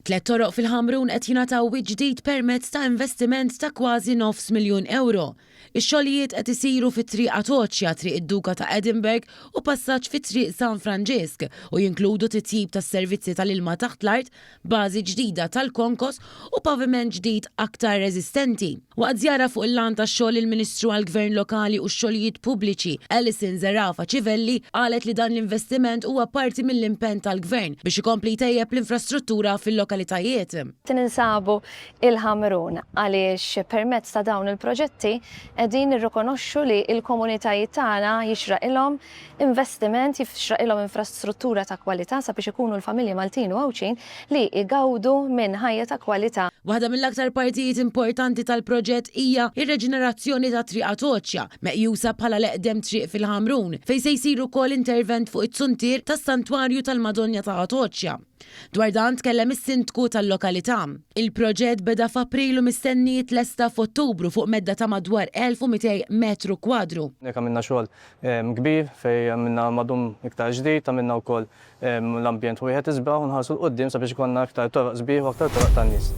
Tlet toroq fil-Ħamrun qed jingħataw ġdid permezz ta' investiment ta' kważi €500,000. Ix-xogħlijiet qed isiru fit-triq Atoċja, triq id-Duka ta' Edinburgh u passaġġ fit-triq San Franġisk u jinkludu titjib tas-servizzi tal-ilma taħt l-art, bażi ġdida tal-konkos u paviment ġdid aktar reżistenti. Waqt żjara fuq il-lan tax-xogħol il-Ministru għall-Gvern Lokali u x-xogħlijiet pubbliċi Alison Zerafa Civelli qalet li dan l-investiment huwa parti mill-impenn tal-Gvern biex ikompli jtejjeb l-infrastruttura fil-lokalitajiet. Ninsabu il-Ħamrun għaliex permezz ta' dawn il-proġetti qegħdin nirrikonoxxu li l-komunitajiet tagħna jixraqilhom investiment, jixraqilhom infrastruttura ta' kwalità sabiex ikunu l-familji Maltin u Għawċin li jgawdu minn ħajja ta' kwalità. Waħda mill-aktar partijiet importanti tal-proġett hija ir-reġenerazzjoni ta' triq Atoċja, meqjusa bħala l-eqdem triq fil-Ħamrun, fejn se jsir ukoll intervent fuq it-suntir tas-Santwarju tal-Madonna ta' Atoċja. Dwar dan tkellem is-sindku tal-lokalità. Il-proġett beda f'April u mistenni tlesta f'Ottubru fuq medda ta' madwar 1200 metru kwadru. Għamilna xogħol kbir fejn għamilna madum iktar ġdid, għamilna wkoll l-ambjent wieħed isbaħ u nħarsu l-qudiem sabiex ikollna aktar toroq sbieħ u aktar toroq tan-nies.